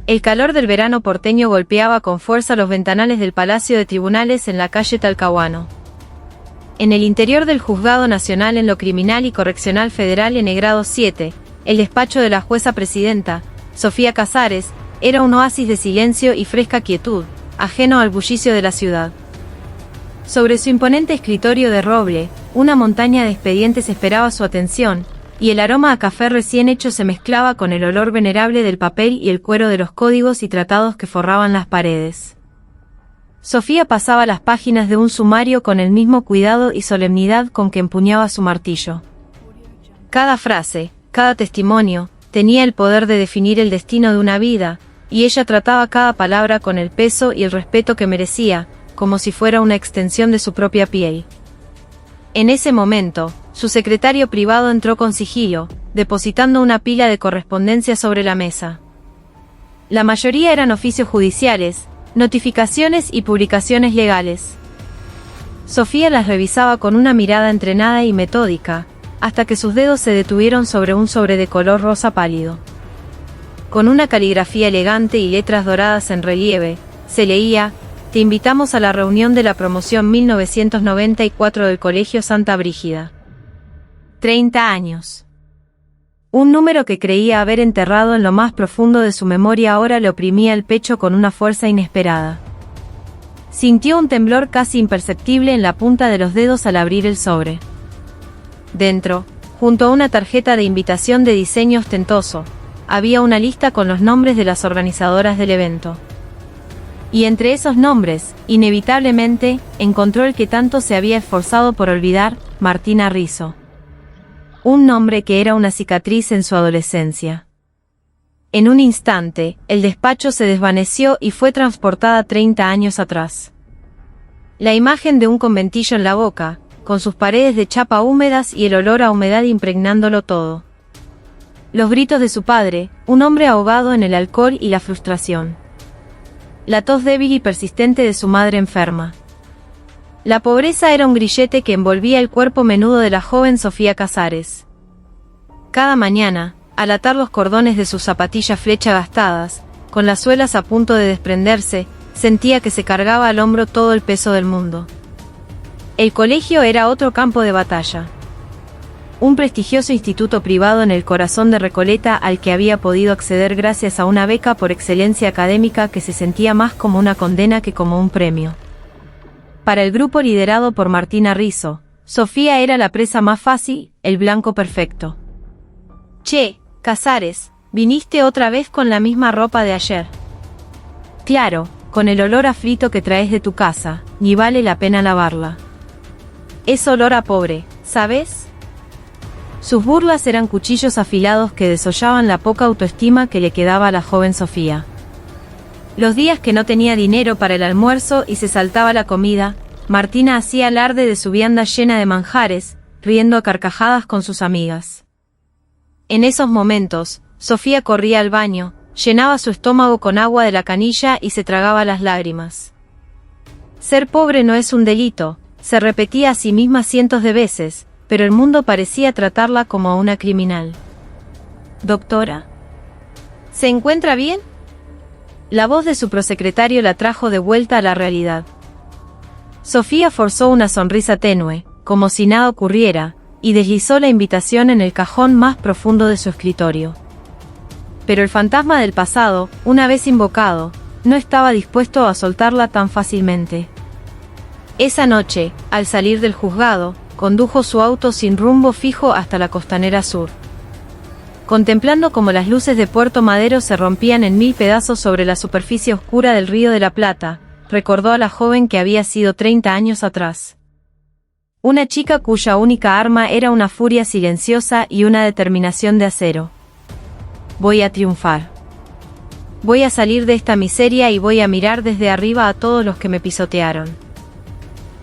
El calor del verano porteño golpeaba con fuerza los ventanales del Palacio de Tribunales en la calle Talcahuano. En el interior del Juzgado Nacional en lo Criminal y Correccional Federal en el grado 7, el despacho de la jueza presidenta, Sofía Casares, era un oasis de silencio y fresca quietud, ajeno al bullicio de la ciudad. Sobre su imponente escritorio de roble, una montaña de expedientes esperaba su atención, y el aroma a café recién hecho se mezclaba con el olor venerable del papel y el cuero de los códigos y tratados que forraban las paredes. Sofía pasaba las páginas de un sumario con el mismo cuidado y solemnidad con que empuñaba su martillo. Cada frase, cada testimonio, tenía el poder de definir el destino de una vida, y ella trataba cada palabra con el peso y el respeto que merecía, como si fuera una extensión de su propia piel. En ese momento, su secretario privado entró con sigilo, depositando una pila de correspondencia sobre la mesa. La mayoría eran oficios judiciales, notificaciones y publicaciones legales. Sofía las revisaba con una mirada entrenada y metódica, hasta que sus dedos se detuvieron sobre un sobre de color rosa pálido. Con una caligrafía elegante y letras doradas en relieve, se leía: "Te invitamos a la reunión de la promoción 1994 del Colegio Santa Brígida. 30 años". Un número que creía haber enterrado en lo más profundo de su memoria ahora le oprimía el pecho con una fuerza inesperada. Sintió un temblor casi imperceptible en la punta de los dedos al abrir el sobre. Dentro, junto a una tarjeta de invitación de diseño ostentoso, había una lista con los nombres de las organizadoras del evento. Y entre esos nombres, inevitablemente, encontró el que tanto se había esforzado por olvidar: Martina Rizzo. Un nombre que era una cicatriz en su adolescencia. En un instante, el despacho se desvaneció y fue transportada 30 años atrás. La imagen de un conventillo en la boca, con sus paredes de chapa húmedas y el olor a humedad impregnándolo todo. Los gritos de su padre, un hombre ahogado en el alcohol y la frustración. La tos débil y persistente de su madre enferma. La pobreza era un grillete que envolvía el cuerpo menudo de la joven Sofía Casares. Cada mañana, al atar los cordones de sus zapatillas flecha gastadas, con las suelas a punto de desprenderse, sentía que se cargaba al hombro todo el peso del mundo. El colegio era otro campo de batalla. Un prestigioso instituto privado en el corazón de Recoleta al que había podido acceder gracias a una beca por excelencia académica que se sentía más como una condena que como un premio. Para el grupo liderado por Martina Rizzo, Sofía era la presa más fácil, el blanco perfecto. «Che, Casares, ¿viniste otra vez con la misma ropa de ayer?» «Claro, con el olor a frito que traes de tu casa, ni vale la pena lavarla. Es olor a pobre, ¿sabes?». Sus burlas eran cuchillos afilados que desollaban la poca autoestima que le quedaba a la joven Sofía. Los días que no tenía dinero para el almuerzo y se saltaba la comida, Martina hacía alarde de su vianda llena de manjares, riendo a carcajadas con sus amigas. En esos momentos, Sofía corría al baño, llenaba su estómago con agua de la canilla y se tragaba las lágrimas. Ser pobre no es un delito, se repetía a sí misma cientos de veces, pero el mundo parecía tratarla como a una criminal. «Doctora, ¿se encuentra bien?». La voz de su prosecretario la trajo de vuelta a la realidad. Sofía forzó una sonrisa tenue, como si nada ocurriera, y deslizó la invitación en el cajón más profundo de su escritorio. Pero el fantasma del pasado, una vez invocado, no estaba dispuesto a soltarla tan fácilmente. Esa noche, al salir del juzgado, condujo su auto sin rumbo fijo hasta la Costanera Sur. Contemplando cómo las luces de Puerto Madero se rompían en 1000 pedazos sobre la superficie oscura del Río de la Plata, recordó a la joven que había sido 30 años atrás. Una chica cuya única arma era una furia silenciosa y una determinación de acero. «Voy a triunfar. Voy a salir de esta miseria y voy a mirar desde arriba a todos los que me pisotearon».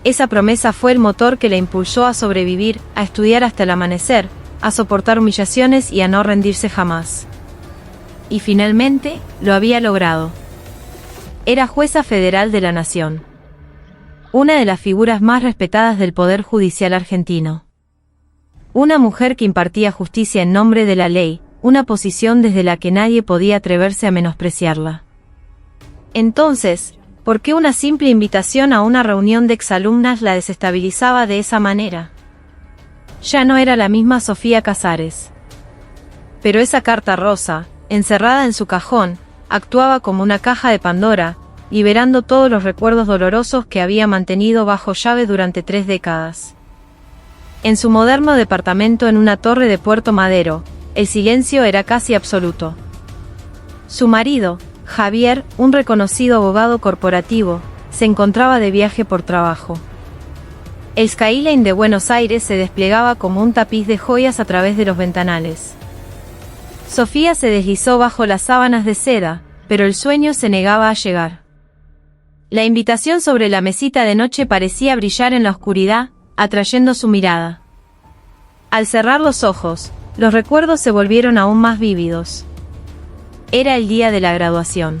Esa promesa fue el motor que la impulsó a sobrevivir, a estudiar hasta el amanecer, a soportar humillaciones y a no rendirse jamás. Y finalmente, lo había logrado. Era jueza federal de la nación. Una de las figuras más respetadas del Poder Judicial argentino. Una mujer que impartía justicia en nombre de la ley, una posición desde la que nadie podía atreverse a menospreciarla. Entonces, ¿por qué una simple invitación a una reunión de exalumnas la desestabilizaba de esa manera? Ya no era la misma Sofía Casares. Pero esa carta rosa, encerrada en su cajón, actuaba como una caja de Pandora, liberando todos los recuerdos dolorosos que había mantenido bajo llave durante 3 décadas. En su moderno departamento en una torre de Puerto Madero, el silencio era casi absoluto. Su marido, Javier, un reconocido abogado corporativo, se encontraba de viaje por trabajo. El skyline de Buenos Aires se desplegaba como un tapiz de joyas a través de los ventanales. Sofía se deslizó bajo las sábanas de seda, pero el sueño se negaba a llegar. La invitación sobre la mesita de noche parecía brillar en la oscuridad, atrayendo su mirada. Al cerrar los ojos, los recuerdos se volvieron aún más vívidos. Era el día de la graduación.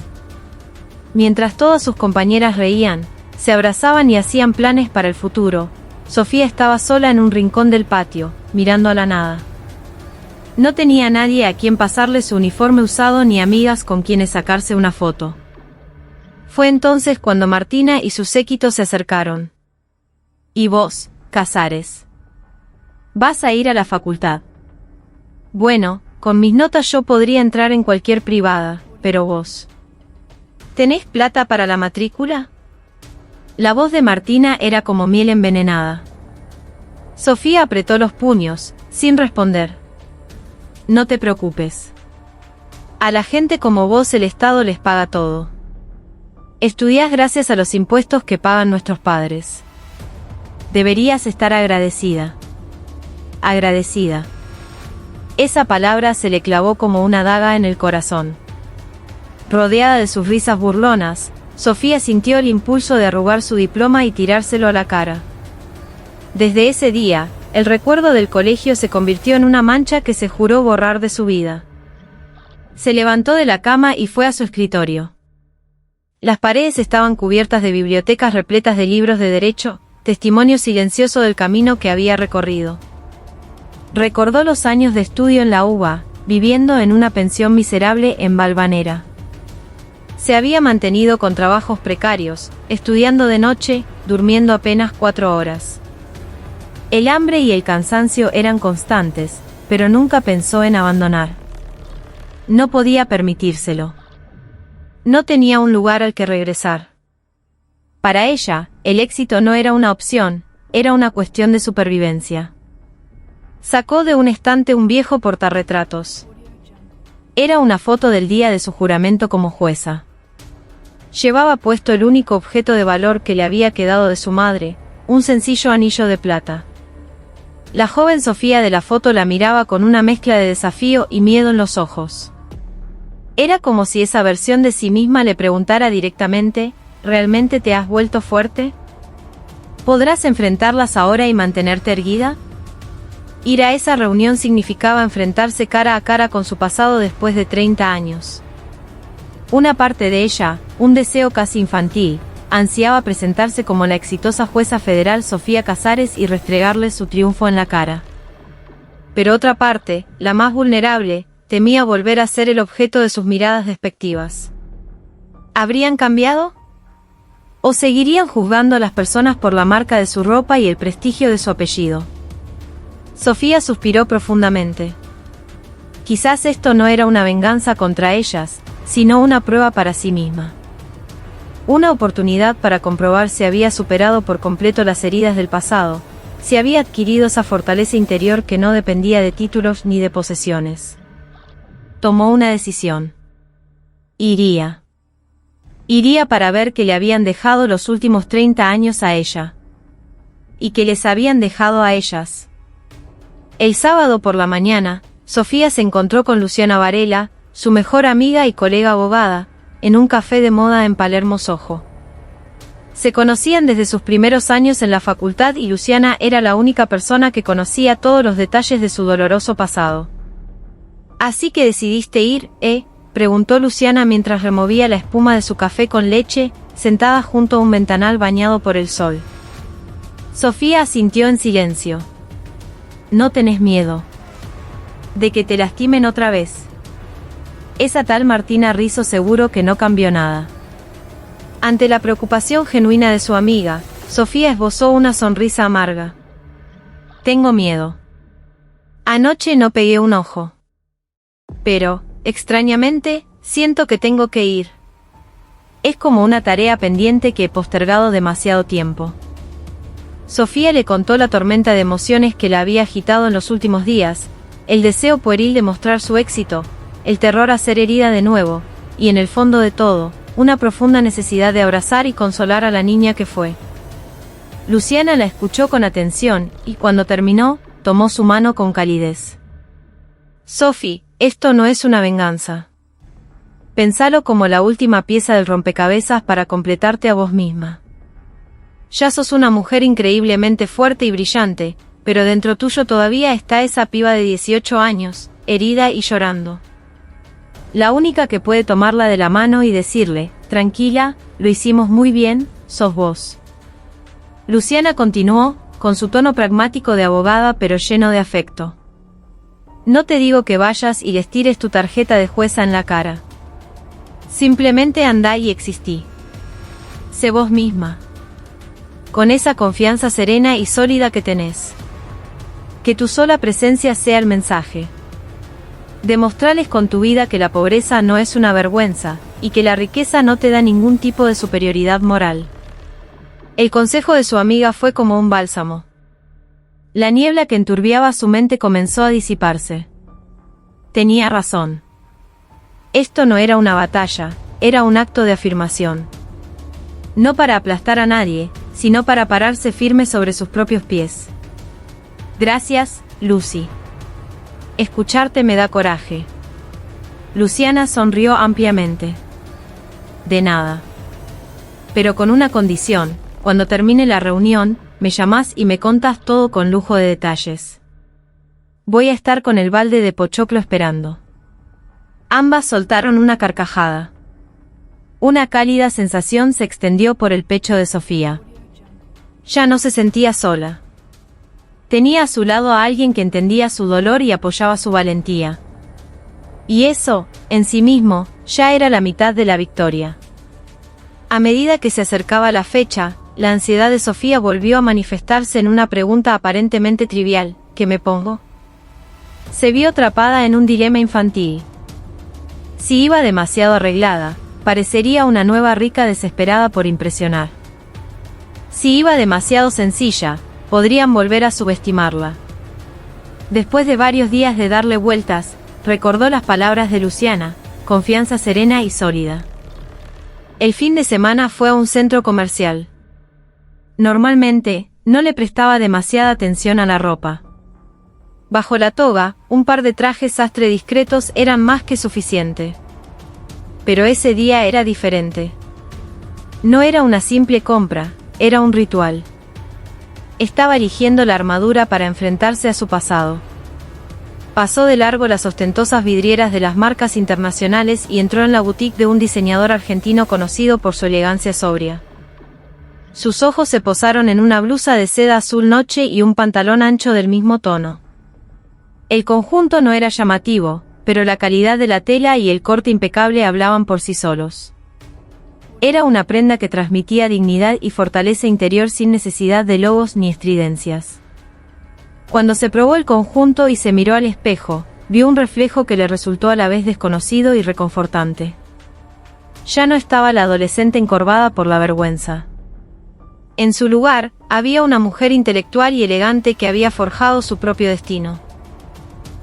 Mientras todas sus compañeras reían, se abrazaban y hacían planes para el futuro, Sofía estaba sola en un rincón del patio, mirando a la nada. No tenía nadie a quien pasarle su uniforme usado ni amigas con quienes sacarse una foto. Fue entonces cuando Martina y su séquito se acercaron. ¿Y vos, Casares? ¿Vas a ir a la facultad? Bueno, con mis notas yo podría entrar en cualquier privada, pero vos. ¿Tenés plata para la matrícula? La voz de Martina era como miel envenenada. Sofía apretó los puños, sin responder. No te preocupes. A la gente como vos el Estado les paga todo. Estudiás gracias a los impuestos que pagan nuestros padres. Deberías estar agradecida. Agradecida. Esa palabra se le clavó como una daga en el corazón. Rodeada de sus risas burlonas, Sofía sintió el impulso de arrugar su diploma y tirárselo a la cara. Desde ese día, el recuerdo del colegio se convirtió en una mancha que se juró borrar de su vida. Se levantó de la cama y fue a su escritorio. Las paredes estaban cubiertas de bibliotecas repletas de libros de derecho, testimonio silencioso del camino que había recorrido. Recordó los años de estudio en la UBA, viviendo en una pensión miserable en Valvanera. Se había mantenido con trabajos precarios, estudiando de noche, durmiendo apenas 4 horas. El hambre y el cansancio eran constantes, pero nunca pensó en abandonar. No podía permitírselo. No tenía un lugar al que regresar. Para ella, el éxito no era una opción, era una cuestión de supervivencia. Sacó de un estante un viejo portarretratos. Era una foto del día de su juramento como jueza. Llevaba puesto el único objeto de valor que le había quedado de su madre, un sencillo anillo de plata. La joven Sofía de la foto la miraba con una mezcla de desafío y miedo en los ojos. Era como si esa versión de sí misma le preguntara directamente, ¿realmente te has vuelto fuerte? ¿Podrás enfrentarlas ahora y mantenerte erguida? Ir a esa reunión significaba enfrentarse cara a cara con su pasado después de 30 años. Una parte de ella, un deseo casi infantil, ansiaba presentarse como la exitosa jueza federal Sofía Casares y restregarle su triunfo en la cara. Pero otra parte, la más vulnerable, temía volver a ser el objeto de sus miradas despectivas. ¿Habrían cambiado? ¿O seguirían juzgando a las personas por la marca de su ropa y el prestigio de su apellido? Sofía suspiró profundamente. Quizás esto no era una venganza contra ellas, sino una prueba para sí misma. Una oportunidad para comprobar si había superado por completo las heridas del pasado, si había adquirido esa fortaleza interior que no dependía de títulos ni de posesiones. Tomó una decisión. Iría. Iría para ver qué le habían dejado los últimos 30 años a ella. Y qué les habían dejado a ellas. El sábado por la mañana, Sofía se encontró con Luciana Varela, su mejor amiga y colega abogada, en un café de moda en Palermo Soho. Se conocían desde sus primeros años en la facultad y Luciana era la única persona que conocía todos los detalles de su doloroso pasado. ¿Así que decidiste ir, preguntó Luciana mientras removía la espuma de su café con leche, sentada junto a un ventanal bañado por el sol. Sofía asintió en silencio. ¿No tenés miedo? De que te lastimen otra vez. Esa tal Martina Rizzo seguro que no cambió nada. Ante la preocupación genuina de su amiga, Sofía esbozó una sonrisa amarga. Tengo miedo. Anoche no pegué un ojo. Pero, extrañamente, siento que tengo que ir. Es como una tarea pendiente que he postergado demasiado tiempo. Sofía le contó la tormenta de emociones que la había agitado en los últimos días, el deseo pueril de mostrar su éxito, el terror a ser herida de nuevo, y en el fondo de todo, una profunda necesidad de abrazar y consolar a la niña que fue. Luciana la escuchó con atención, y cuando terminó, tomó su mano con calidez. Sophie, esto no es una venganza. Pensalo como la última pieza del rompecabezas para completarte a vos misma. Ya sos una mujer increíblemente fuerte y brillante, pero dentro tuyo todavía está esa piba de 18 años, herida y llorando. La única que puede tomarla de la mano y decirle, tranquila, lo hicimos muy bien, sos vos. Luciana continuó, con su tono pragmático de abogada pero lleno de afecto. No te digo que vayas y les tires tu tarjeta de jueza en la cara. Simplemente andá y existí. Sé vos misma. Con esa confianza serena y sólida que tenés. Que tu sola presencia sea el mensaje. Demostrales con tu vida que la pobreza no es una vergüenza, y que la riqueza no te da ningún tipo de superioridad moral. El consejo de su amiga fue como un bálsamo. La niebla que enturbiaba su mente comenzó a disiparse. Tenía razón. Esto no era una batalla, era un acto de afirmación. No para aplastar a nadie, sino para pararse firme sobre sus propios pies. Gracias, Lucy. Escucharte me da coraje. Luciana sonrió ampliamente. De nada. Pero con una condición, cuando termine la reunión, me llamás y me contás todo con lujo de detalles. Voy a estar con el balde de pochoclo esperando. Ambas soltaron una carcajada. Una cálida sensación se extendió por el pecho de Sofía. Ya no se sentía sola. Tenía a su lado a alguien que entendía su dolor y apoyaba su valentía. Y eso, en sí mismo, ya era la mitad de la victoria. A medida que se acercaba la fecha, la ansiedad de Sofía volvió a manifestarse en una pregunta aparentemente trivial, ¿qué me pongo? Se vio atrapada en un dilema infantil. Si iba demasiado arreglada, parecería una nueva rica desesperada por impresionar. Si iba demasiado sencilla, podrían volver a subestimarla. Después de varios días de darle vueltas, recordó las palabras de Luciana, confianza serena y sólida. El fin de semana fue a un centro comercial. Normalmente, no le prestaba demasiada atención a la ropa. Bajo la toga, un par de trajes sastre discretos eran más que suficiente. Pero ese día era diferente. No era una simple compra, era un ritual. Estaba eligiendo la armadura para enfrentarse a su pasado. Pasó de largo las ostentosas vidrieras de las marcas internacionales y entró en la boutique de un diseñador argentino conocido por su elegancia sobria. Sus ojos se posaron en una blusa de seda azul noche y un pantalón ancho del mismo tono. El conjunto no era llamativo, pero la calidad de la tela y el corte impecable hablaban por sí solos. Era una prenda que transmitía dignidad y fortaleza interior sin necesidad de logos ni estridencias. Cuando se probó el conjunto y se miró al espejo, vio un reflejo que le resultó a la vez desconocido y reconfortante. Ya no estaba la adolescente encorvada por la vergüenza. En su lugar, había una mujer intelectual y elegante que había forjado su propio destino.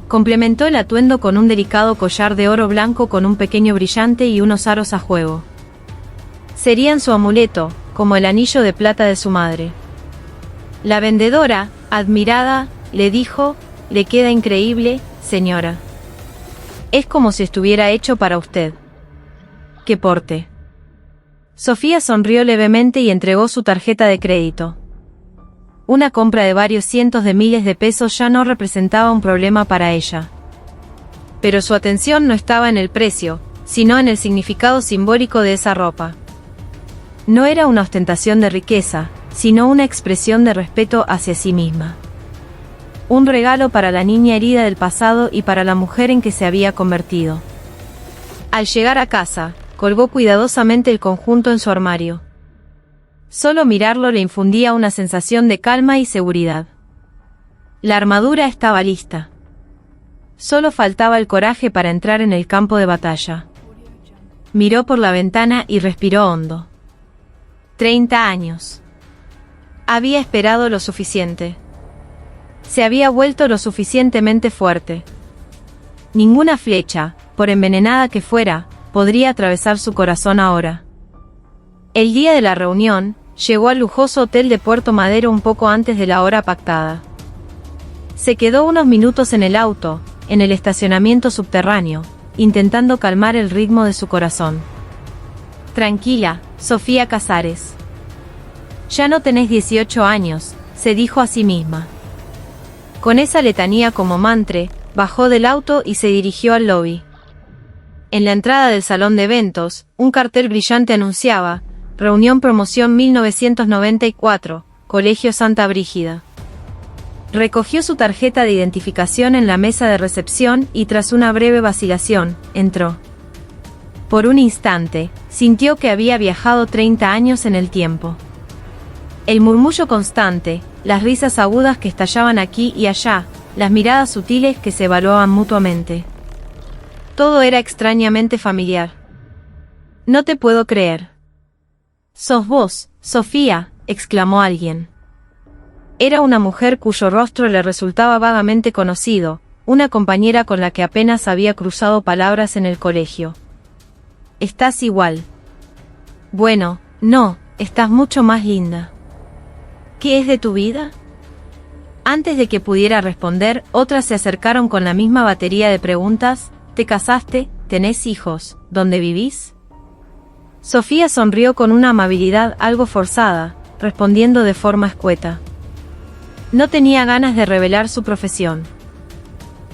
Complementó el atuendo con un delicado collar de oro blanco con un pequeño brillante y unos aros a juego. Serían su amuleto, como el anillo de plata de su madre. La vendedora, admirada, le dijo, «Le queda increíble, señora. Es como si estuviera hecho para usted». ¡Qué porte! Sofía sonrió levemente y entregó su tarjeta de crédito. Una compra de varios cientos de miles de pesos ya no representaba un problema para ella. Pero su atención no estaba en el precio, sino en el significado simbólico de esa ropa. No era una ostentación de riqueza, sino una expresión de respeto hacia sí misma. Un regalo para la niña herida del pasado y para la mujer en que se había convertido. Al llegar a casa, colgó cuidadosamente el conjunto en su armario. Solo mirarlo le infundía una sensación de calma y seguridad. La armadura estaba lista. Solo faltaba el coraje para entrar en el campo de batalla. Miró por la ventana y respiró hondo. 30 años. Había esperado lo suficiente. Se había vuelto lo suficientemente fuerte. Ninguna flecha, por envenenada que fuera, podría atravesar su corazón ahora. El día de la reunión, llegó al lujoso hotel de Puerto Madero un poco antes de la hora pactada. Se quedó unos minutos en el auto, en el estacionamiento subterráneo, intentando calmar el ritmo de su corazón. Tranquila, Sofía Casares. Ya no tenés 18 años, se dijo a sí misma. Con esa letanía como mantra, bajó del auto y se dirigió al lobby. En la entrada del salón de eventos, un cartel brillante anunciaba: Reunión Promoción 1994, Colegio Santa Brígida. Recogió su tarjeta de identificación en la mesa de recepción y tras una breve vacilación, entró. Por un instante, sintió que había viajado 30 años en el tiempo. El murmullo constante, las risas agudas que estallaban aquí y allá, las miradas sutiles que se evaluaban mutuamente. Todo era extrañamente familiar. No te puedo creer. «¿Sos vos, Sofía?», exclamó alguien. Era una mujer cuyo rostro le resultaba vagamente conocido, una compañera con la que apenas había cruzado palabras en el colegio. «Estás igual». «Bueno, no, estás mucho más linda». «¿Qué es de tu vida?». Antes de que pudiera responder, otras se acercaron con la misma batería de preguntas. ¿Te casaste? ¿Tenés hijos? ¿Dónde vivís? Sofía sonrió con una amabilidad algo forzada, respondiendo de forma escueta. No tenía ganas de revelar su profesión.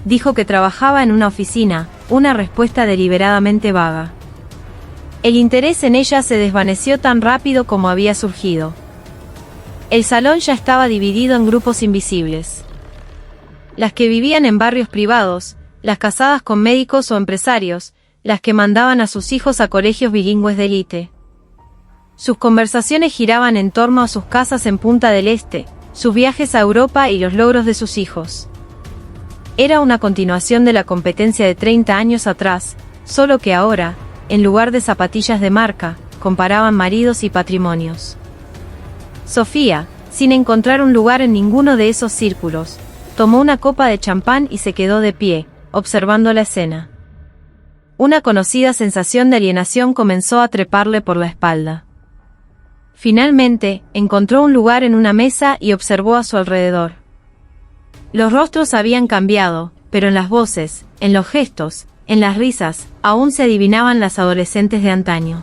Dijo que trabajaba en una oficina, una respuesta deliberadamente vaga. El interés en ella se desvaneció tan rápido como había surgido. El salón ya estaba dividido en grupos invisibles. Las que vivían en barrios privados, las casadas con médicos o empresarios, las que mandaban a sus hijos a colegios bilingües de élite. Sus conversaciones giraban en torno a sus casas en Punta del Este, sus viajes a Europa y los logros de sus hijos. Era una continuación de la competencia de 30 años atrás, solo que ahora, en lugar de zapatillas de marca, comparaban maridos y patrimonios. Sofía, sin encontrar un lugar en ninguno de esos círculos, tomó una copa de champán y se quedó de pie, observando la escena. Una conocida sensación de alienación comenzó a treparle por la espalda. Finalmente, encontró un lugar en una mesa y observó a su alrededor. Los rostros habían cambiado, pero en las voces, en los gestos, en las risas, aún se adivinaban las adolescentes de antaño.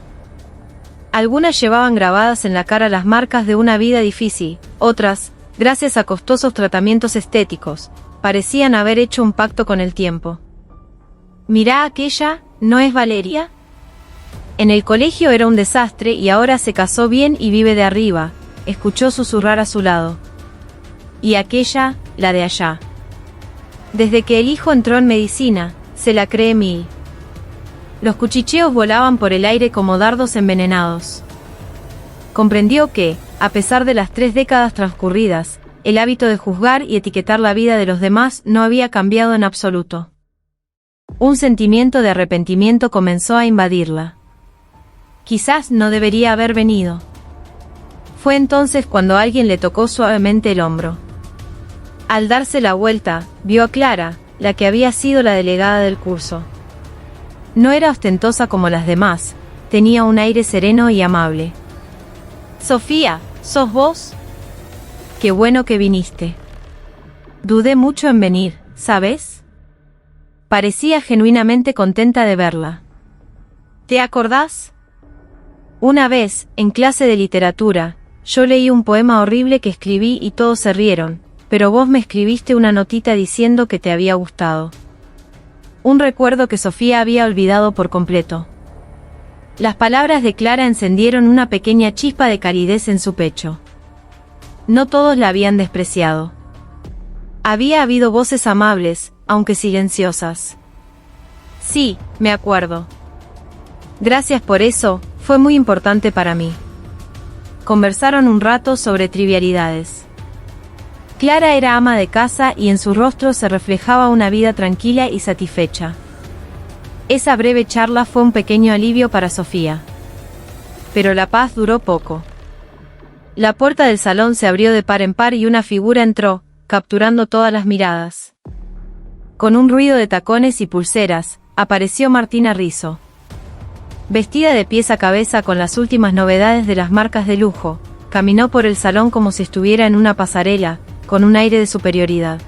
Algunas llevaban grabadas en la cara las marcas de una vida difícil, otras, gracias a costosos tratamientos estéticos, parecían haber hecho un pacto con el tiempo. «Mirá aquella, ¿no es Valeria?». En el colegio era un desastre y ahora se casó bien y vive de arriba, escuchó susurrar a su lado. «Y aquella, la de allá. Desde que el hijo entró en medicina, se la cree mil». Los cuchicheos volaban por el aire como dardos envenenados. Comprendió que, a pesar de las 3 décadas transcurridas, el hábito de juzgar y etiquetar la vida de los demás no había cambiado en absoluto. Un sentimiento de arrepentimiento comenzó a invadirla. Quizás no debería haber venido. Fue entonces cuando alguien le tocó suavemente el hombro. Al darse la vuelta, vio a Clara, la que había sido la delegada del curso. No era ostentosa como las demás, tenía un aire sereno y amable. «Sofía, ¿sos vos? Qué bueno que viniste. Dudé mucho en venir, ¿sabes?». Parecía genuinamente contenta de verla. «¿Te acordás? Una vez, en clase de literatura, yo leí un poema horrible que escribí y todos se rieron, pero vos me escribiste una notita diciendo que te había gustado». Un recuerdo que Sofía había olvidado por completo. Las palabras de Clara encendieron una pequeña chispa de calidez en su pecho. No todos la habían despreciado. Había habido voces amables, aunque silenciosas. Sí, me acuerdo. Gracias por eso, fue muy importante para mí. Conversaron un rato sobre trivialidades. Clara era ama de casa y en su rostro se reflejaba una vida tranquila y satisfecha. Esa breve charla fue un pequeño alivio para Sofía. Pero la paz duró poco. La puerta del salón se abrió de par en par y una figura entró, capturando todas las miradas. Con un ruido de tacones y pulseras, apareció Martina Rizzo. Vestida de pies a cabeza con las últimas novedades de las marcas de lujo, caminó por el salón como si estuviera en una pasarela, con un aire de superioridad.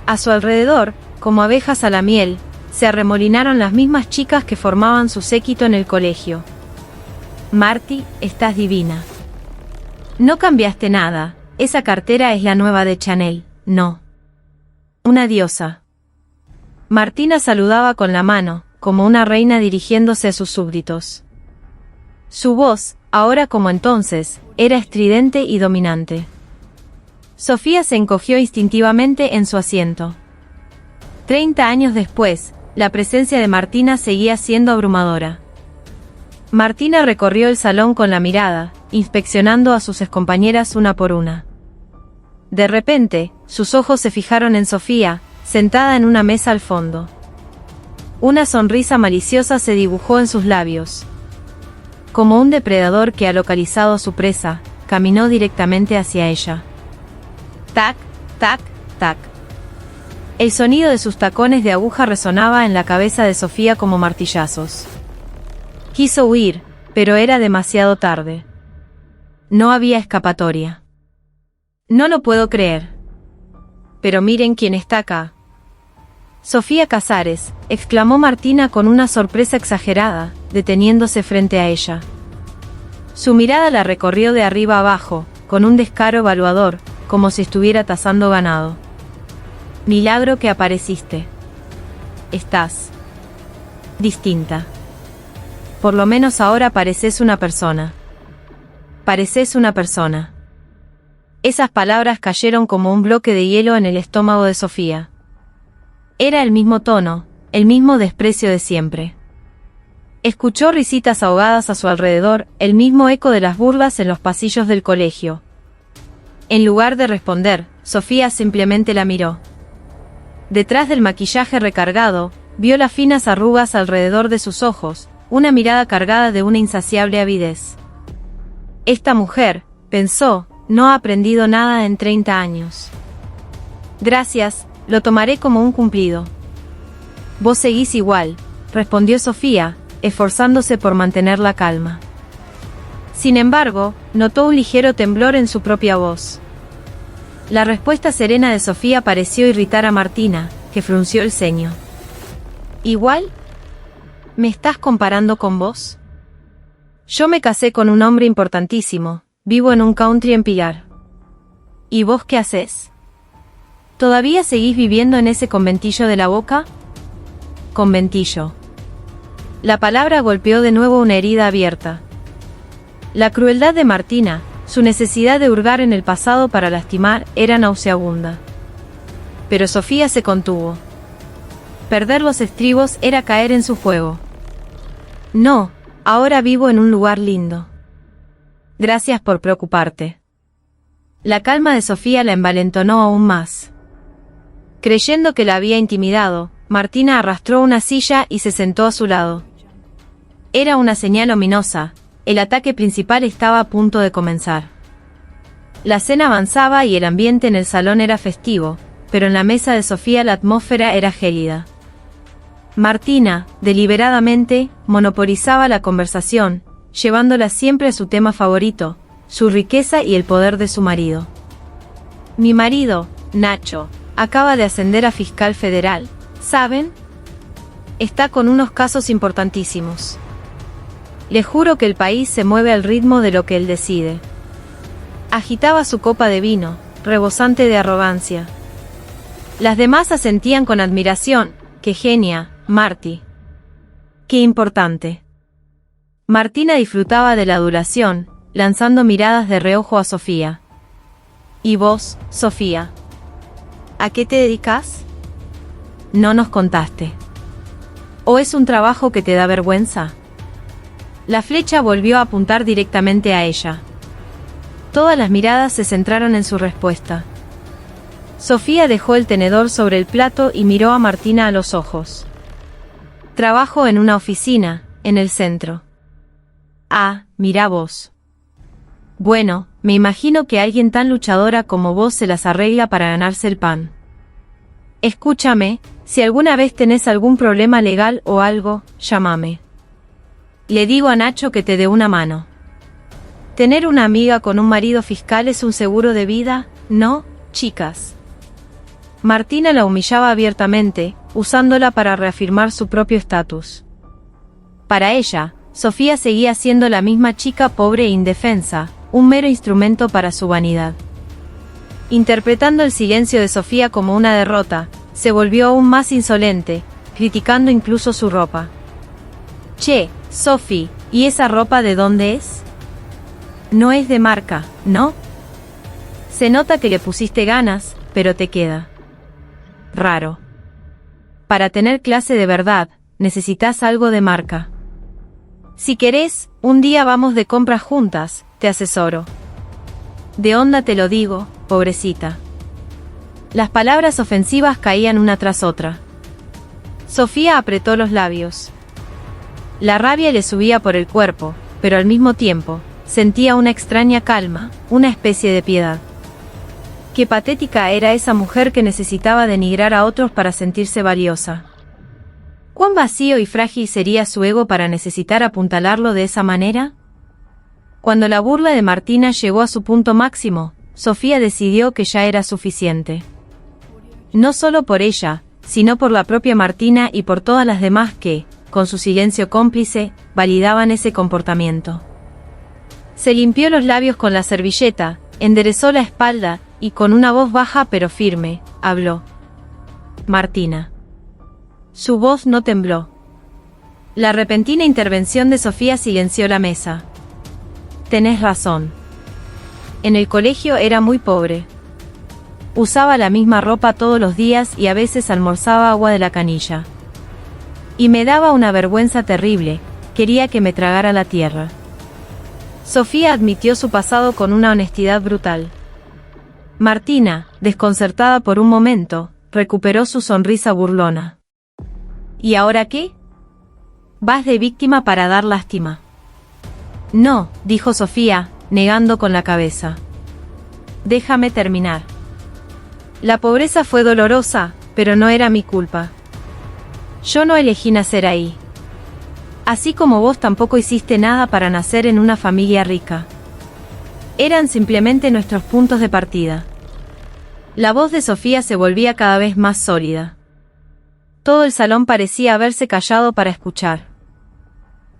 A su alrededor, como abejas a la miel, se arremolinaron las mismas chicas que formaban su séquito en el colegio. Marty, estás divina. No cambiaste nada, esa cartera es la nueva de Chanel, no. Una diosa. Martina saludaba con la mano, como una reina dirigiéndose a sus súbditos. Su voz, ahora como entonces, era estridente y dominante. Sofía se encogió instintivamente en su asiento. 30 años después, la presencia de Martina seguía siendo abrumadora. Martina recorrió el salón con la mirada, inspeccionando a sus excompañeras una por una. De repente, sus ojos se fijaron en Sofía, sentada en una mesa al fondo. Una sonrisa maliciosa se dibujó en sus labios. Como un depredador que ha localizado a su presa, caminó directamente hacia ella. Tac, tac, tac. El sonido de sus tacones de aguja resonaba en la cabeza de Sofía como martillazos. Quiso huir, pero era demasiado tarde. No había escapatoria. No lo puedo creer. Pero miren quién está acá. Sofía Casares, exclamó Martina con una sorpresa exagerada, deteniéndose frente a ella. Su mirada la recorrió de arriba abajo, con un descaro evaluador, como si estuviera tasando ganado. Milagro que apareciste. Estás distinta. Por lo menos ahora pareces una persona. Pareces una persona. Esas palabras cayeron como un bloque de hielo en el estómago de Sofía. Era el mismo tono, el mismo desprecio de siempre. Escuchó risitas ahogadas a su alrededor, el mismo eco de las burlas en los pasillos del colegio. En lugar de responder, Sofía simplemente la miró. Detrás del maquillaje recargado, vio las finas arrugas alrededor de sus ojos, una mirada cargada de una insaciable avidez. Esta mujer, pensó, no ha aprendido nada en 30 años. Gracias, lo tomaré como un cumplido. Vos seguís igual, respondió Sofía, esforzándose por mantener la calma. Sin embargo, notó un ligero temblor en su propia voz. La respuesta serena de Sofía pareció irritar a Martina, que frunció el ceño. ¿Igual? ¿Me estás comparando con vos? Yo me casé con un hombre importantísimo, vivo en un country en Pilar. ¿Y vos qué haces? ¿Todavía seguís viviendo en ese conventillo de la Boca? Conventillo. La palabra golpeó de nuevo una herida abierta. La crueldad de Martina, su necesidad de hurgar en el pasado para lastimar, era nauseabunda. Pero Sofía se contuvo. Perder los estribos era caer en su juego. No, ahora vivo en un lugar lindo. Gracias por preocuparte. La calma de Sofía la envalentonó aún más. Creyendo que la había intimidado, Martina arrastró una silla y se sentó a su lado. Era una señal ominosa, el ataque principal estaba a punto de comenzar. La cena avanzaba y el ambiente en el salón era festivo, pero en la mesa de Sofía la atmósfera era gélida. Martina, deliberadamente, monopolizaba la conversación, llevándola siempre a su tema favorito, su riqueza y el poder de su marido. Mi marido, Nacho, acaba de ascender a fiscal federal, ¿saben? Está con unos casos importantísimos. Le juro que el país se mueve al ritmo de lo que él decide. Agitaba su copa de vino, rebosante de arrogancia. Las demás asentían con admiración. ¡Qué genia, Marty! ¡Qué importante! Martina disfrutaba de la adulación, lanzando miradas de reojo a Sofía. ¿Y vos, Sofía? ¿A qué te dedicas? No nos contaste. ¿O es un trabajo que te da vergüenza? La flecha volvió a apuntar directamente a ella. Todas las miradas se centraron en su respuesta. Sofía dejó el tenedor sobre el plato y miró a Martina a los ojos. Trabajo en una oficina, en el centro. Ah, mira vos. Bueno, me imagino que alguien tan luchadora como vos se las arregla para ganarse el pan. Escúchame, si alguna vez tenés algún problema legal o algo, llámame. Le digo a Nacho que te dé una mano. Tener una amiga con un marido fiscal es un seguro de vida, ¿no, chicas? Martina la humillaba abiertamente, usándola para reafirmar su propio estatus. Para ella, Sofía seguía siendo la misma chica pobre e indefensa, un mero instrumento para su vanidad. Interpretando el silencio de Sofía como una derrota, se volvió aún más insolente, criticando incluso su ropa. Che, Sophie, ¿y esa ropa de dónde es? No es de marca, ¿no? Se nota que le pusiste ganas, pero te queda raro. Para tener clase de verdad, necesitas algo de marca. Si querés, un día vamos de compras juntas, te asesoro. De onda te lo digo, pobrecita. Las palabras ofensivas caían una tras otra. Sofía apretó los labios. La rabia le subía por el cuerpo, pero al mismo tiempo, sentía una extraña calma, una especie de piedad. Qué patética era esa mujer que necesitaba denigrar a otros para sentirse valiosa. ¿Cuán vacío y frágil sería su ego para necesitar apuntalarlo de esa manera? Cuando la burla de Martina llegó a su punto máximo, Sofía decidió que ya era suficiente. No solo por ella, sino por la propia Martina y por todas las demás que, con su silencio cómplice, validaban ese comportamiento. Se limpió los labios con la servilleta, enderezó la espalda, y con una voz baja pero firme, habló. Martina. Su voz no tembló. La repentina intervención de Sofía silenció la mesa. Tenés razón. En el colegio era muy pobre. Usaba la misma ropa todos los días y a veces almorzaba agua de la canilla. Y me daba una vergüenza terrible, quería que me tragara la tierra. Sofía admitió su pasado con una honestidad brutal. Martina, desconcertada por un momento, recuperó su sonrisa burlona. ¿Y ahora qué? Vas de víctima para dar lástima. No, dijo Sofía, negando con la cabeza. Déjame terminar. La pobreza fue dolorosa, pero no era mi culpa. Yo no elegí nacer ahí. Así como vos tampoco hiciste nada para nacer en una familia rica. Eran simplemente nuestros puntos de partida. La voz de Sofía se volvía cada vez más sólida. Todo el salón parecía haberse callado para escuchar.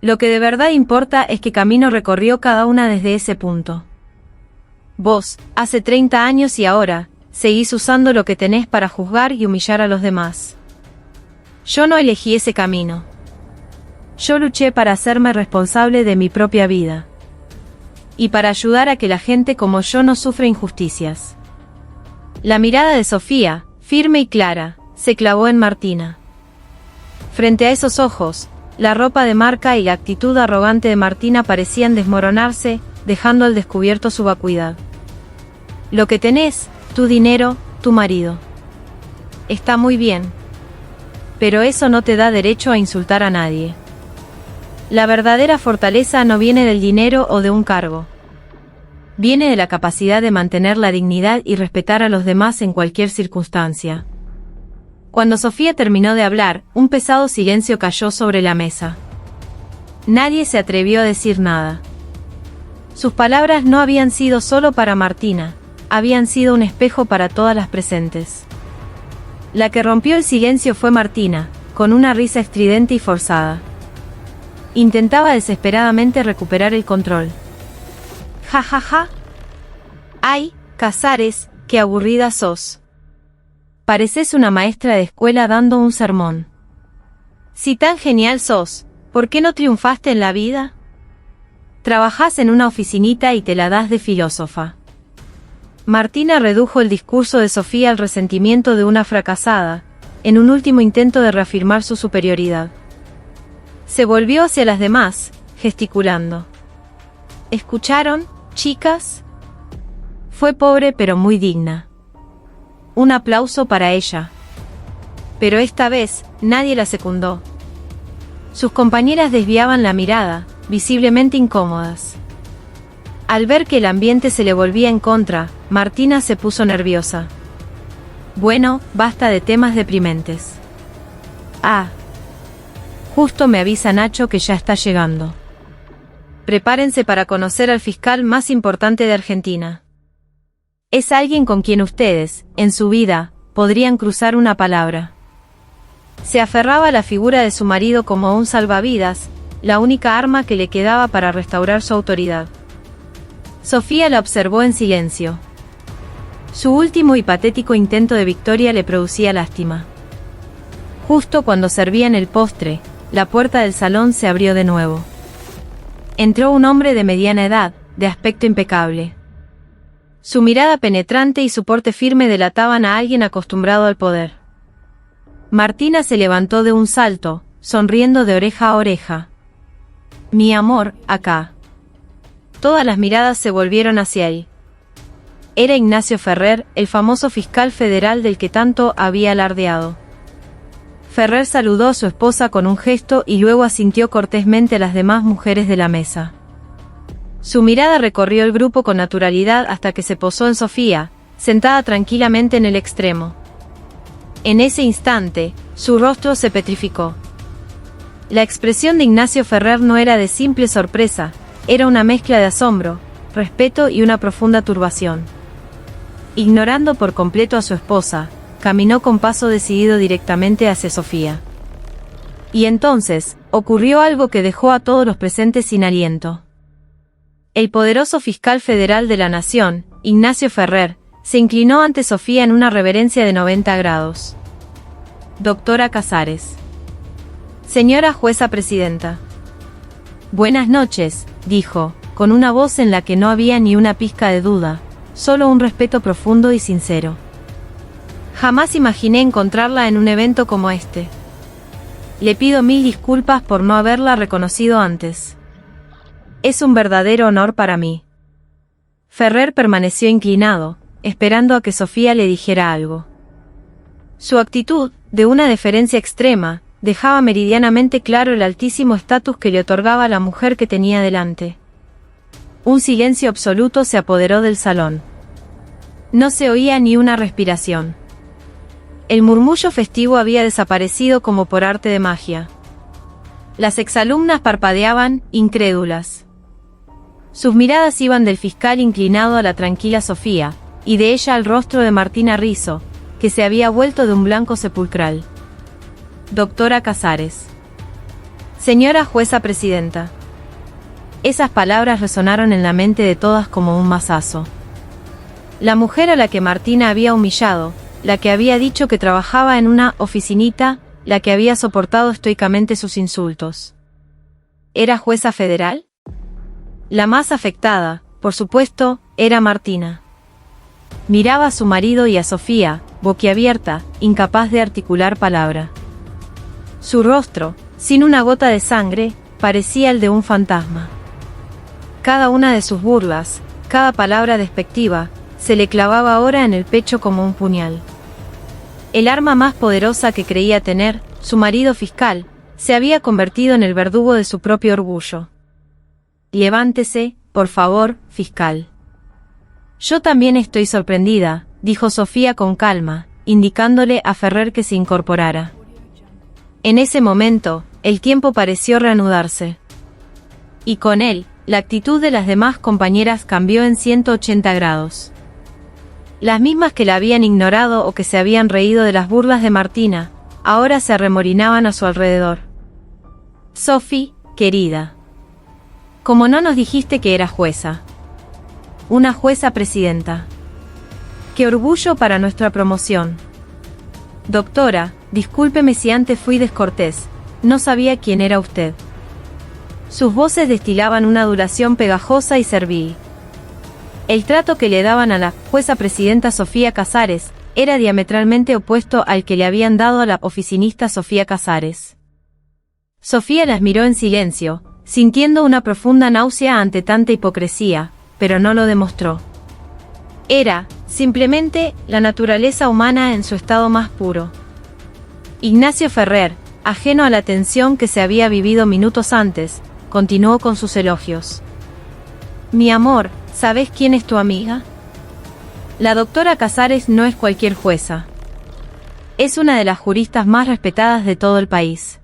Lo que de verdad importa es qué camino recorrió cada una desde ese punto. Vos, hace 30 años y ahora, seguís usando lo que tenés para juzgar y humillar a los demás. Yo no elegí ese camino. Yo luché para hacerme responsable de mi propia vida. Y para ayudar a que la gente como yo no sufra injusticias. La mirada de Sofía, firme y clara, se clavó en Martina. Frente a esos ojos, la ropa de marca y la actitud arrogante de Martina parecían desmoronarse, dejando al descubierto su vacuidad. Lo que tenés, tu dinero, tu marido. Está muy bien. Pero eso no te da derecho a insultar a nadie. La verdadera fortaleza no viene del dinero o de un cargo. Viene de la capacidad de mantener la dignidad y respetar a los demás en cualquier circunstancia. Cuando Sofía terminó de hablar, un pesado silencio cayó sobre la mesa. Nadie se atrevió a decir nada. Sus palabras no habían sido solo para Martina, habían sido un espejo para todas las presentes. La que rompió el silencio fue Martina, con una risa estridente y forzada. Intentaba desesperadamente recuperar el control. Ja ja ja. Ay, Casares, qué aburrida sos. Pareces una maestra de escuela dando un sermón. Si tan genial sos, ¿por qué no triunfaste en la vida? Trabajás en una oficinita y te la das de filósofa. Martina redujo el discurso de Sofía al resentimiento de una fracasada, en un último intento de reafirmar su superioridad. Se volvió hacia las demás, gesticulando. ¿Escucharon, chicas? Fue pobre pero muy digna. Un aplauso para ella. Pero esta vez, nadie la secundó. Sus compañeras desviaban la mirada, visiblemente incómodas. Al ver que el ambiente se le volvía en contra, Martina se puso nerviosa. Bueno, basta de temas deprimentes. Ah. Justo me avisa Nacho que ya está llegando. Prepárense para conocer al fiscal más importante de Argentina. Es alguien con quien ustedes, en su vida, podrían cruzar una palabra. Se aferraba a la figura de su marido como un salvavidas, la única arma que le quedaba para restaurar su autoridad. Sofía la observó en silencio. Su último y patético intento de victoria le producía lástima. Justo cuando servían el postre, la puerta del salón se abrió de nuevo. Entró un hombre de mediana edad, de aspecto impecable. Su mirada penetrante y su porte firme delataban a alguien acostumbrado al poder. Martina se levantó de un salto, sonriendo de oreja a oreja. Mi amor, acá. Todas las miradas se volvieron hacia él. Era Ignacio Ferrer, el famoso fiscal federal del que tanto había alardeado. Ferrer saludó a su esposa con un gesto y luego asintió cortésmente a las demás mujeres de la mesa. Su mirada recorrió el grupo con naturalidad hasta que se posó en Sofía, sentada tranquilamente en el extremo. En ese instante, su rostro se petrificó. La expresión de Ignacio Ferrer no era de simple sorpresa, era una mezcla de asombro, respeto y una profunda turbación. Ignorando por completo a su esposa, caminó con paso decidido directamente hacia Sofía. Y entonces, ocurrió algo que dejó a todos los presentes sin aliento. El poderoso fiscal federal de la nación, Ignacio Ferrer, se inclinó ante Sofía en una reverencia de 90 grados. Doctora Casares. Señora jueza presidenta. Buenas noches, dijo, con una voz en la que no había ni una pizca de duda, solo un respeto profundo y sincero. Jamás imaginé encontrarla en un evento como este. Le pido 1000 disculpas por no haberla reconocido antes. Es un verdadero honor para mí. Ferrer permaneció inclinado, esperando a que Sofía le dijera algo. Su actitud, de una deferencia extrema, dejaba meridianamente claro el altísimo estatus que le otorgaba a la mujer que tenía delante. Un silencio absoluto se apoderó del salón. No se oía ni una respiración. El murmullo festivo había desaparecido como por arte de magia. Las exalumnas parpadeaban, incrédulas. Sus miradas iban del fiscal inclinado a la tranquila Sofía, y de ella al rostro de Martina Rizzo, que se había vuelto de un blanco sepulcral. Doctora Casares. Señora jueza presidenta. Esas palabras resonaron en la mente de todas como un mazazo. La mujer a la que Martina había humillado, la que había dicho que trabajaba en una oficinita, la que había soportado estoicamente sus insultos. ¿Era jueza federal? La más afectada, por supuesto, era Martina. Miraba a su marido y a Sofía, boquiabierta, incapaz de articular palabra. Su rostro, sin una gota de sangre, parecía el de un fantasma. Cada una de sus burlas, cada palabra despectiva, se le clavaba ahora en el pecho como un puñal. El arma más poderosa que creía tener, su marido fiscal, se había convertido en el verdugo de su propio orgullo. Levántese, por favor, fiscal. Yo también estoy sorprendida, dijo Sofía con calma, indicándole a Ferrer que se incorporara. En ese momento, el tiempo pareció reanudarse. Y con él, la actitud de las demás compañeras cambió en 180 grados. Las mismas que la habían ignorado o que se habían reído de las burlas de Martina, ahora se arremolinaban a su alrededor. Sophie, querida. ¿Cómo no nos dijiste que eras jueza? Una jueza presidenta. ¡Qué orgullo para nuestra promoción! Doctora, discúlpeme si antes fui descortés, no sabía quién era usted. Sus voces destilaban una adulación pegajosa y servil. El trato que le daban a la jueza presidenta Sofía Casares era diametralmente opuesto al que le habían dado a la oficinista Sofía Casares. Sofía las miró en silencio, sintiendo una profunda náusea ante tanta hipocresía, pero no lo demostró. Era, simplemente, la naturaleza humana en su estado más puro. Ignacio Ferrer, ajeno a la tensión que se había vivido minutos antes, continuó con sus elogios. Mi amor, ¿sabes quién es tu amiga? La doctora Casares no es cualquier jueza. Es una de las juristas más respetadas de todo el país.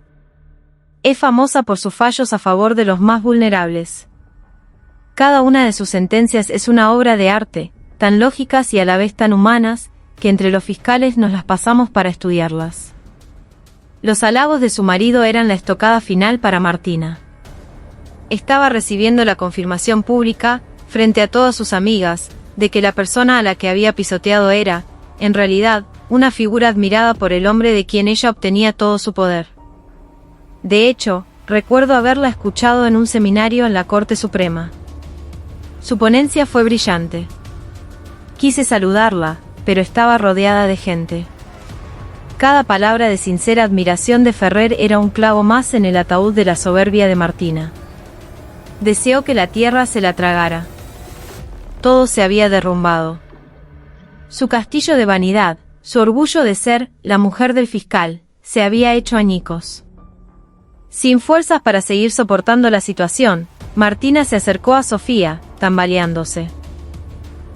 Es famosa por sus fallos a favor de los más vulnerables. Cada una de sus sentencias es una obra de arte, tan lógicas y a la vez tan humanas, que entre los fiscales nos las pasamos para estudiarlas. Los halagos de su marido eran la estocada final para Martina. Estaba recibiendo la confirmación pública, frente a todas sus amigas, de que la persona a la que había pisoteado era, en realidad, una figura admirada por el hombre de quien ella obtenía todo su poder. De hecho, recuerdo haberla escuchado en un seminario en la Corte Suprema. Su ponencia fue brillante. Quise saludarla, pero estaba rodeada de gente. Cada palabra de sincera admiración de Ferrer era un clavo más en el ataúd de la soberbia de Martina. Deseó que la tierra se la tragara. Todo se había derrumbado. Su castillo de vanidad, su orgullo de ser la mujer del fiscal, se había hecho añicos. Sin fuerzas para seguir soportando la situación, Martina se acercó a Sofía, tambaleándose.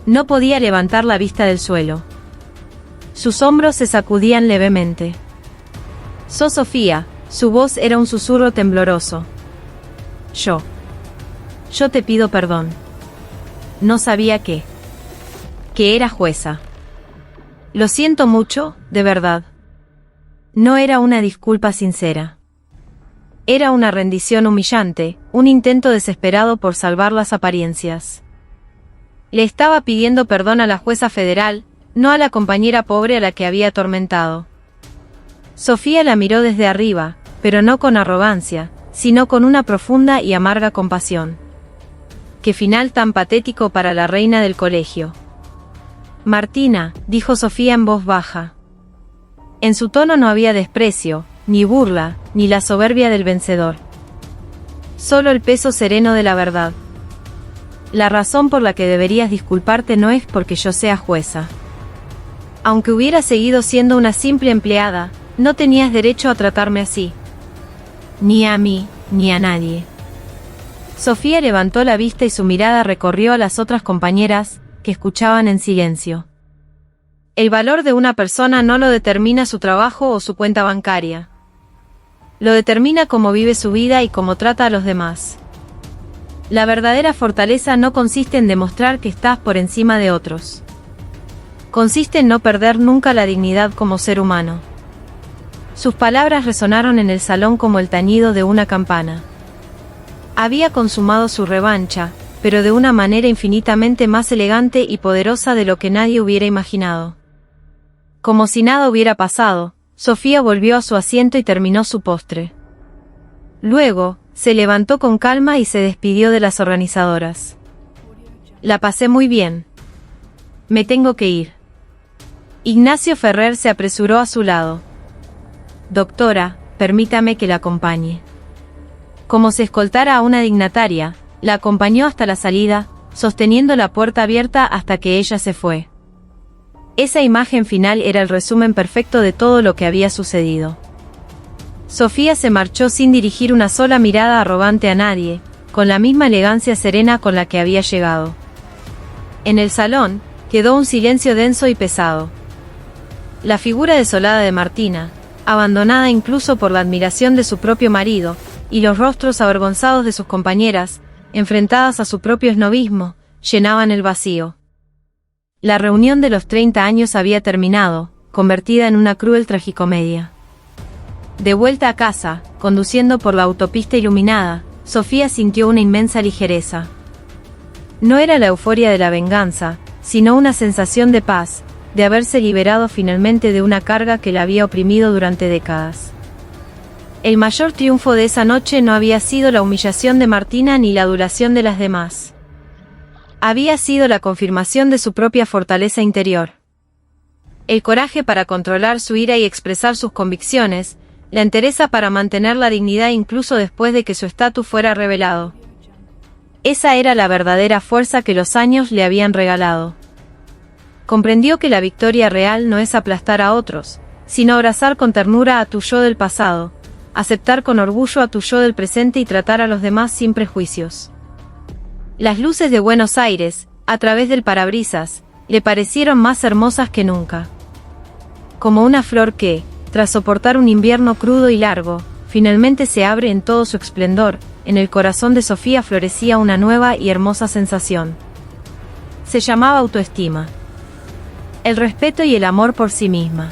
No podía levantar la vista del suelo. Sus hombros se sacudían levemente. Sofía, su voz era un susurro tembloroso. Yo te pido perdón. No sabía que era jueza. Lo siento mucho, de verdad. No era una disculpa sincera. Era una rendición humillante, un intento desesperado por salvar las apariencias. Le estaba pidiendo perdón a la jueza federal, no a la compañera pobre a la que había atormentado. Sofía la miró desde arriba, pero no con arrogancia, sino con una profunda y amarga compasión. Qué final tan patético para la reina del colegio. Martina, dijo Sofía en voz baja. En su tono no había desprecio, ni burla, ni la soberbia del vencedor. Solo el peso sereno de la verdad. La razón por la que deberías disculparte no es porque yo sea jueza. Aunque hubiera seguido siendo una simple empleada, no tenías derecho a tratarme así. Ni a mí, ni a nadie. Sofía levantó la vista y su mirada recorrió a las otras compañeras, que escuchaban en silencio. El valor de una persona no lo determina su trabajo o su cuenta bancaria. Lo determina cómo vive su vida y cómo trata a los demás. La verdadera fortaleza no consiste en demostrar que estás por encima de otros. Consiste en no perder nunca la dignidad como ser humano. Sus palabras resonaron en el salón como el tañido de una campana. Había consumado su revancha, pero de una manera infinitamente más elegante y poderosa de lo que nadie hubiera imaginado. Como si nada hubiera pasado, Sofía volvió a su asiento y terminó su postre. Luego, se levantó con calma y se despidió de las organizadoras. La pasé muy bien. Me tengo que ir. Ignacio Ferrer se apresuró a su lado. Doctora, permítame que la acompañe. Como si escoltara a una dignataria, la acompañó hasta la salida, sosteniendo la puerta abierta hasta que ella se fue. Esa imagen final era el resumen perfecto de todo lo que había sucedido. Sofía se marchó sin dirigir una sola mirada arrogante a nadie, con la misma elegancia serena con la que había llegado. En el salón, quedó un silencio denso y pesado. La figura desolada de Martina, abandonada incluso por la admiración de su propio marido, y los rostros avergonzados de sus compañeras, enfrentadas a su propio esnovismo, llenaban el vacío. La reunión de los 30 años había terminado, convertida en una cruel tragicomedia. De vuelta a casa, conduciendo por la autopista iluminada, Sofía sintió una inmensa ligereza. No era la euforia de la venganza, sino una sensación de paz, de haberse liberado finalmente de una carga que la había oprimido durante décadas. El mayor triunfo de esa noche no había sido la humillación de Martina ni la adulación de las demás. había sido la confirmación de su propia fortaleza interior. El coraje para controlar su ira y expresar sus convicciones, la entereza para mantener la dignidad incluso después de que su estatus fuera revelado. Esa era la verdadera fuerza que los años le habían regalado. Comprendió que la victoria real no es aplastar a otros, sino abrazar con ternura a tu yo del pasado, aceptar con orgullo a tu yo del presente y tratar a los demás sin prejuicios. Las luces de Buenos Aires, a través del parabrisas, le parecieron más hermosas que nunca. Como una flor que, tras soportar un invierno crudo y largo, finalmente se abre en todo su esplendor, en el corazón de Sofía florecía una nueva y hermosa sensación. Se llamaba autoestima. El respeto y el amor por sí misma.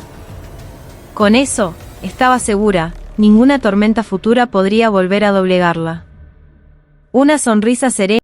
Con eso, estaba segura, ninguna tormenta futura podría volver a doblegarla. Una sonrisa serena